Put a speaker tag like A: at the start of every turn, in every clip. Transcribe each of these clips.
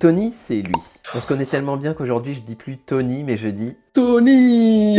A: Tony, c'est lui. On se connaît tellement bien qu'aujourd'hui, je dis plus Tony, mais je dis
B: Tony.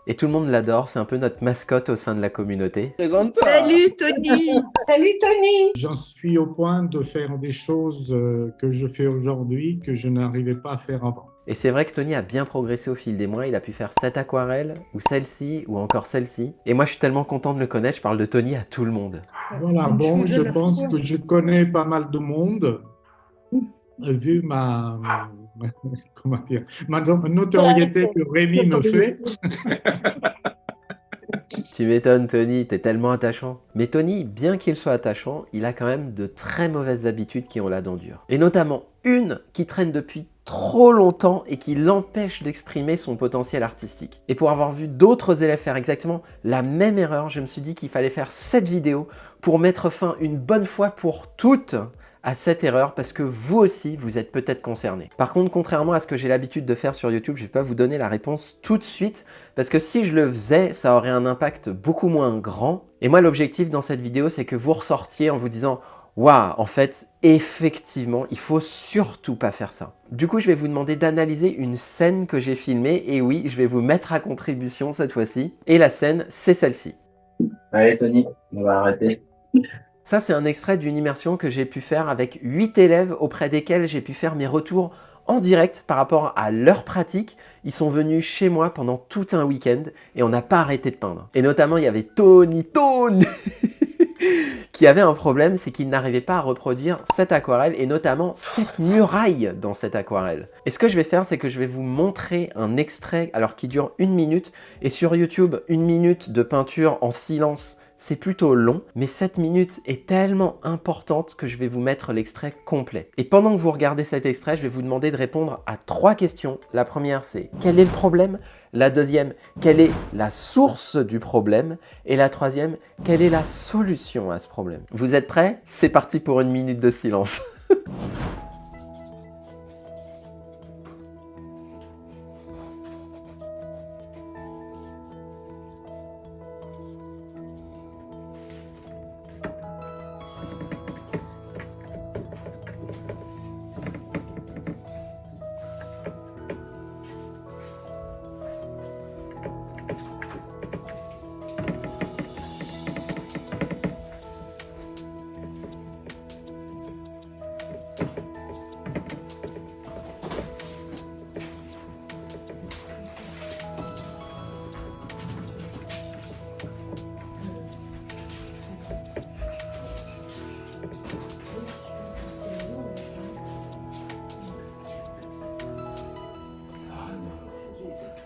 A: et tout le monde l'adore, c'est un peu notre mascotte au sein de la communauté.
B: Présente-toi.
C: Salut Tony.
D: Salut Tony!
E: J'en suis au point de faire des choses que je fais aujourd'hui que je n'arrivais pas à faire avant.
A: Et c'est vrai que Tony a bien progressé au fil des mois, il a pu faire cette aquarelle, ou celle-ci, ou encore celle-ci. Et moi je suis tellement content de le connaître, je parle de Tony à tout le monde.
E: Voilà,
D: Une
E: bon,
D: chose à
E: je
D: la
E: pense
D: fois.
E: que je connais pas mal de monde, vu comment dire, ma notoriété que Rémi me fait.
A: Tu m'étonnes Tony, t'es tellement attachant. Mais Tony, bien qu'il soit attachant, il a quand même de très mauvaises habitudes qui ont la dent dure. Et notamment une qui traîne depuis trop longtemps et qui l'empêche d'exprimer son potentiel artistique. Et pour avoir vu d'autres élèves faire exactement la même erreur, je me suis dit qu'il fallait faire cette vidéo pour mettre fin une bonne fois pour toutes à cette erreur parce que vous aussi, vous êtes peut-être concerné. Par contre, contrairement à ce que j'ai l'habitude de faire sur YouTube, je ne vais pas vous donner la réponse tout de suite parce que si je le faisais, ça aurait un impact beaucoup moins grand. Et moi, l'objectif dans cette vidéo, c'est que vous ressortiez en vous disant « Waouh, en fait, effectivement, il faut surtout pas faire ça. » Du coup, je vais vous demander d'analyser une scène que j'ai filmée et oui, je vais vous mettre à contribution cette fois-ci. Et la scène, c'est celle-ci.
F: Allez Tony, on va arrêter.
A: Ça, c'est un extrait d'une immersion que j'ai pu faire avec 8 élèves auprès desquels j'ai pu faire mes retours en direct par rapport à leur pratique. Ils sont venus chez moi pendant tout un week-end et on n'a pas arrêté de peindre. Et notamment, il y avait Tony qui avait un problème, c'est qu'il n'arrivait pas à reproduire cette aquarelle et notamment cette muraille dans cette aquarelle. Et ce que je vais faire, c'est que je vais vous montrer un extrait alors qui dure 1 minute et sur YouTube, 1 minute de peinture en silence. C'est plutôt long, mais cette minute est tellement importante que je vais vous mettre l'extrait complet. Et pendant que vous regardez cet extrait, je vais vous demander de répondre à 3 questions. La première, c'est quel est le problème? La deuxième, quelle est la source du problème? Et la troisième, quelle est la solution à ce problème? Vous êtes prêts? C'est parti pour 1 minute de silence.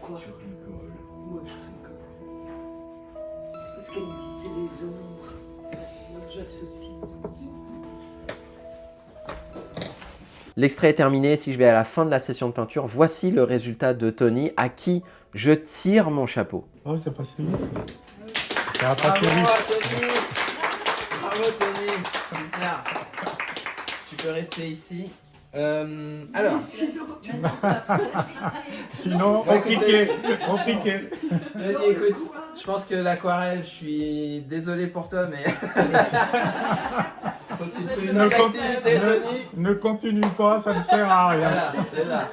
D: Quoi?
F: Tu rigoles.
D: Moi je rigole. C'est parce qu'elle disait les ombres. Moi j'associe.
A: L'extrait est terminé, si je vais à la fin de la session de peinture, voici le résultat de Tony à qui je tire mon chapeau.
E: Oh, c'est passé vite. Ça a passé vite.
A: Tony! Bravo Tony! Super! Tu peux rester ici. Alors,
E: Sinon,
A: Ouais,
E: on piquait. On piquait.
A: Tony, écoute, je pense que l'aquarelle, je suis désolé pour toi, mais faut que tu trouves une autre activité, Tony.
E: Ne continue pas, ça ne sert à rien.
A: Voilà, c'est ça.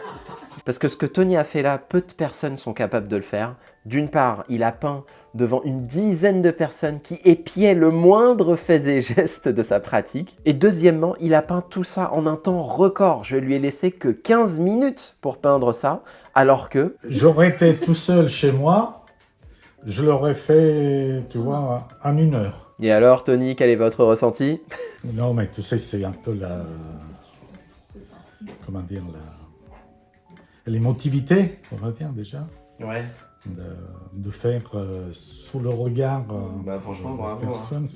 A: Parce que ce que Tony a fait là, peu de personnes sont capables de le faire. D'une part, il a peint devant une dizaine de personnes qui épiaient le moindre fait et geste de sa pratique. Et deuxièmement, il a peint tout ça en un temps record. Je lui ai laissé que 15 minutes pour peindre ça, alors que...
E: J'aurais été tout seul chez moi, je l'aurais fait, tu vois, en 1 heure.
A: Et alors, Tony, quel est votre ressenti?
E: Non, mais tu sais, c'est un peu la... Comment dire, l'émotivité, on va dire déjà,
A: Ouais.
E: de faire sous le regard
A: Franchement,
E: de
A: bravo.
E: personne.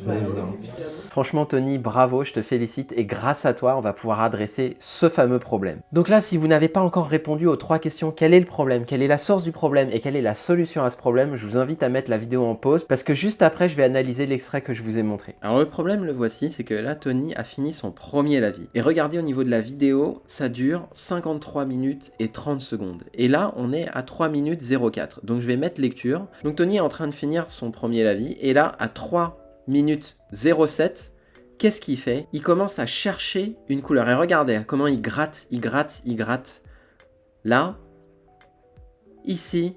A: Franchement, Tony, bravo, je te félicite. Et grâce à toi, on va pouvoir adresser ce fameux problème. Donc là, si vous n'avez pas encore répondu aux 3 questions, quel est le problème, quelle est la source du problème et quelle est la solution à ce problème, je vous invite à mettre la vidéo en pause parce que juste après, je vais analyser l'extrait que je vous ai montré. Alors le problème, le voici, c'est que là, Tony a fini son premier lavis. Et regardez au niveau de la vidéo, ça dure 53 minutes et 30 secondes. Et là, on est à 3 minutes 04. Donc je vais mettre lecture. Donc Tony est en train de finir son premier lavis. Et là, à 3 minutes 07, qu'est-ce qu'il fait? Il commence à chercher une couleur. Et regardez comment il gratte, il gratte, il gratte. Là, ici,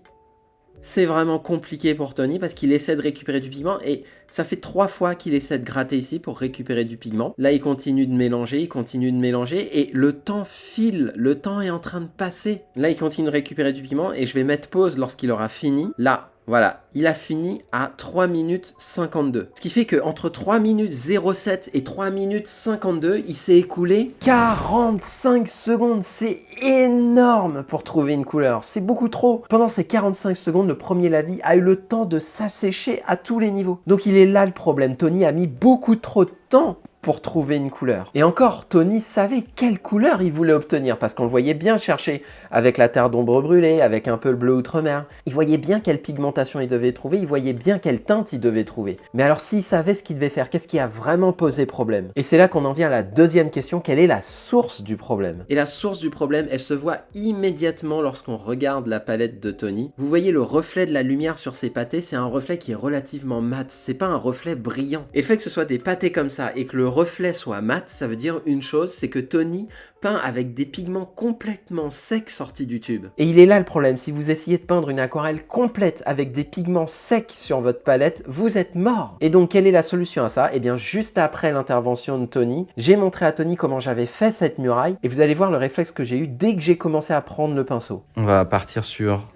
A: c'est vraiment compliqué pour Tony parce qu'il essaie de récupérer du pigment et ça fait 3 fois qu'il essaie de gratter ici pour récupérer du pigment. Là, il continue de mélanger, il continue de mélanger et le temps file, le temps est en train de passer. Là, il continue de récupérer du pigment et je vais mettre pause lorsqu'il aura fini. Là, voilà, il a fini à 3 minutes 52. Ce qui fait qu'entre 3 minutes 07 et 3 minutes 52, il s'est écoulé 45 secondes. C'est énorme pour trouver une couleur. C'est beaucoup trop. Pendant ces 45 secondes, le premier lavis a eu le temps de s'assécher à tous les niveaux. Donc il est là le problème. Tony a mis beaucoup trop de temps pour trouver une couleur. Et encore, Tony savait quelle couleur il voulait obtenir parce qu'on le voyait bien chercher avec la terre d'ombre brûlée, avec un peu le bleu outre-mer. Il voyait bien quelle pigmentation il devait trouver, il voyait bien quelle teinte il devait trouver. Mais alors s'il savait ce qu'il devait faire, qu'est-ce qui a vraiment posé problème? Et c'est là qu'on en vient à la deuxième question, quelle est la source du problème? Et la source du problème, elle se voit immédiatement lorsqu'on regarde la palette de Tony. Vous voyez le reflet de la lumière sur ses pâtés, c'est un reflet qui est relativement mat, c'est pas un reflet brillant. Et le fait que ce soit des pâtés comme ça et que le reflet soit mat, ça veut dire une chose, c'est que Tony peint avec des pigments complètement secs sortis du tube. Et il est là le problème, si vous essayez de peindre une aquarelle complète avec des pigments secs sur votre palette, vous êtes mort. Et donc quelle est la solution à ça? Eh bien juste après l'intervention de Tony, j'ai montré à Tony comment j'avais fait cette muraille et vous allez voir le réflexe que j'ai eu dès que j'ai commencé à prendre le pinceau. On va partir sur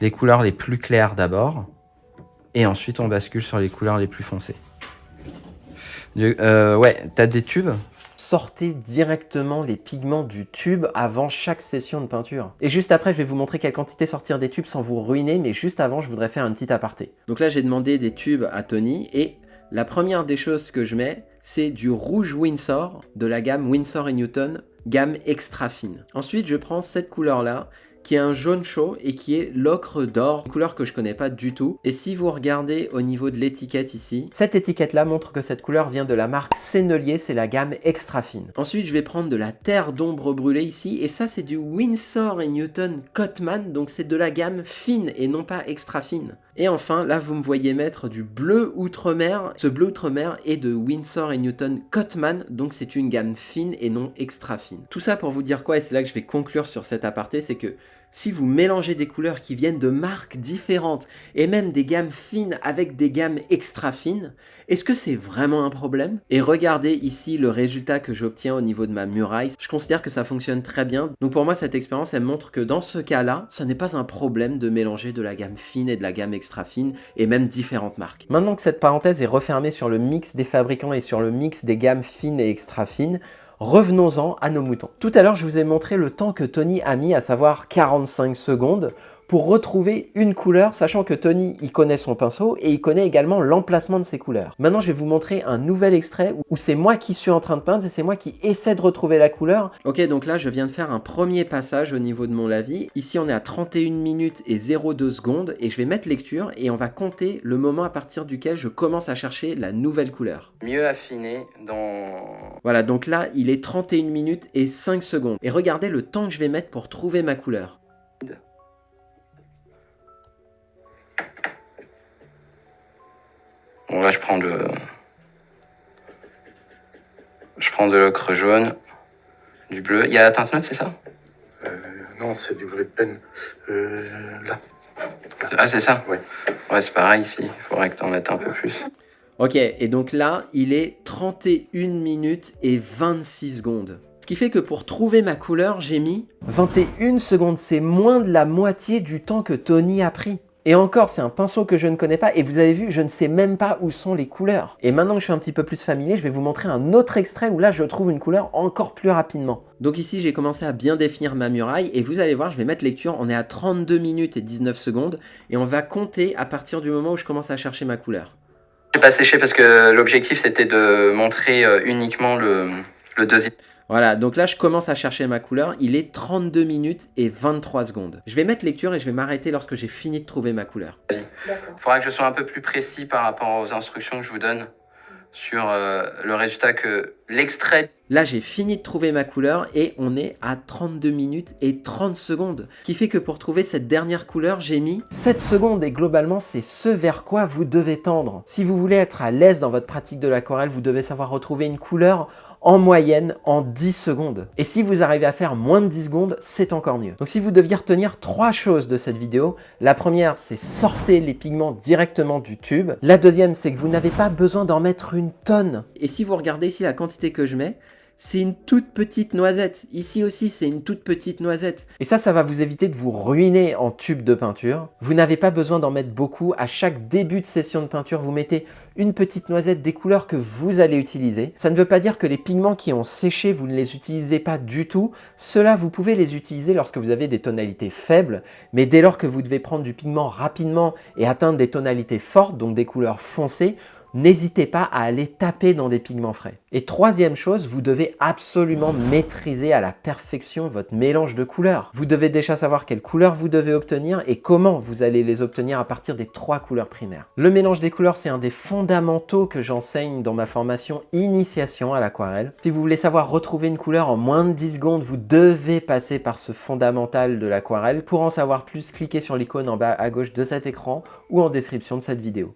A: les couleurs les plus claires d'abord et ensuite on bascule sur les couleurs les plus foncées. Ouais, t'as des tubes? Sortez directement les pigments du tube avant chaque session de peinture. Et juste après, je vais vous montrer quelle quantité sortir des tubes sans vous ruiner, mais juste avant, je voudrais faire un petit aparté. Donc là, j'ai demandé des tubes à Tony, et la première des choses que je mets, c'est du rouge Winsor, de la gamme Winsor & Newton, gamme extra fine. Ensuite, je prends cette couleur-là, qui est un jaune chaud et qui est l'ocre d'or, une couleur que je connais pas du tout. Et si vous regardez au niveau de l'étiquette ici, cette étiquette là montre que cette couleur vient de la marque Sennelier, c'est la gamme extra fine. Ensuite je vais prendre de la terre d'ombre brûlée ici et ça c'est du Winsor & Newton Cotman, donc c'est de la gamme fine et non pas extra fine. Et enfin, là, vous me voyez mettre du bleu outre-mer. Ce bleu outre-mer est de Winsor & Newton Cotman, donc c'est une gamme fine et non extra fine. Tout ça pour vous dire quoi, et c'est là que je vais conclure sur cet aparté, c'est que si vous mélangez des couleurs qui viennent de marques différentes et même des gammes fines avec des gammes extra fines, est-ce que c'est vraiment un problème? Et regardez ici le résultat que j'obtiens au niveau de ma muraille. Je considère que ça fonctionne très bien. Donc pour moi, cette expérience, elle montre que dans ce cas-là, ce n'est pas un problème de mélanger de la gamme fine et de la gamme extra fine et même différentes marques. Maintenant que cette parenthèse est refermée sur le mix des fabricants et sur le mix des gammes fines et extra fines, revenons-en à nos moutons. Tout à l'heure, je vous ai montré le temps que Tony a mis, à savoir 45 secondes, pour retrouver une couleur, sachant que Tony, il connaît son pinceau et il connaît également l'emplacement de ses couleurs. Maintenant, je vais vous montrer un nouvel extrait où c'est moi qui suis en train de peindre et c'est moi qui essaie de retrouver la couleur. Ok, donc là, je viens de faire un premier passage au niveau de mon lavis. Ici, on est à 31 minutes et 02 secondes et je vais mettre lecture et on va compter le moment à partir duquel je commence à chercher la nouvelle couleur. Mieux affiné dans... Voilà, donc là, il est 31 minutes et 5 secondes. Et regardez le temps que je vais mettre pour trouver ma couleur. Bon, là, je prends de l'ocre jaune, du bleu. Il y a la teinte neutre, c'est ça?
B: Non, c'est du vrai pen. Là.
A: Ah, c'est ça?
B: Ouais.
A: Ouais, c'est pareil ici. Il faudrait que tu en mettes un peu plus. Ok, et donc là, il est 31 minutes et 26 secondes. Ce qui fait que pour trouver ma couleur, j'ai mis 21 secondes. C'est moins de la moitié du temps que Tony a pris. Et encore, c'est un pinceau que je ne connais pas et vous avez vu, je ne sais même pas où sont les couleurs. Et maintenant que je suis un petit peu plus familier, je vais vous montrer un autre extrait où là, je trouve une couleur encore plus rapidement. Donc ici, j'ai commencé à bien définir ma muraille et vous allez voir, je vais mettre lecture, on est à 32 minutes et 19 secondes et on va compter à partir du moment où je commence à chercher ma couleur. Je n'ai pas séché parce que l'objectif, c'était de montrer uniquement le deuxième. Voilà, donc là, je commence à chercher ma couleur. Il est 32 minutes et 23 secondes. Je vais mettre lecture et je vais m'arrêter lorsque j'ai fini de trouver ma couleur. Il faudra que je sois un peu plus précis par rapport aux instructions que je vous donne sur le résultat que l'extrait. Là, j'ai fini de trouver ma couleur et on est à 32 minutes et 30 secondes. Ce qui fait que pour trouver cette dernière couleur, j'ai mis 7 secondes et globalement, c'est ce vers quoi vous devez tendre. Si vous voulez être à l'aise dans votre pratique de l'aquarelle, vous devez savoir retrouver une couleur en moyenne en 10 secondes. Et si vous arrivez à faire moins de 10 secondes, c'est encore mieux. Donc si vous deviez retenir 3 choses de cette vidéo, la première, c'est sortez les pigments directement du tube. La deuxième, c'est que vous n'avez pas besoin d'en mettre une tonne. Et si vous regardez ici la quantité que je mets, c'est une toute petite noisette. Ici aussi, c'est une toute petite noisette. Et ça va vous éviter de vous ruiner en tube de peinture. Vous n'avez pas besoin d'en mettre beaucoup. À chaque début de session de peinture, vous mettez une petite noisette des couleurs que vous allez utiliser. Ça ne veut pas dire que les pigments qui ont séché, vous ne les utilisez pas du tout. Ceux-là, vous pouvez les utiliser lorsque vous avez des tonalités faibles, mais dès lors que vous devez prendre du pigment rapidement et atteindre des tonalités fortes, donc des couleurs foncées, n'hésitez pas à aller taper dans des pigments frais. Et troisième chose, vous devez absolument maîtriser à la perfection votre mélange de couleurs. Vous devez déjà savoir quelles couleurs vous devez obtenir et comment vous allez les obtenir à partir des 3 couleurs primaires. Le mélange des couleurs, c'est un des fondamentaux que j'enseigne dans ma formation Initiation à l'aquarelle. Si vous voulez savoir retrouver une couleur en moins de 10 secondes, vous devez passer par ce fondamental de l'aquarelle. Pour en savoir plus, cliquez sur l'icône en bas à gauche de cet écran ou en description de cette vidéo.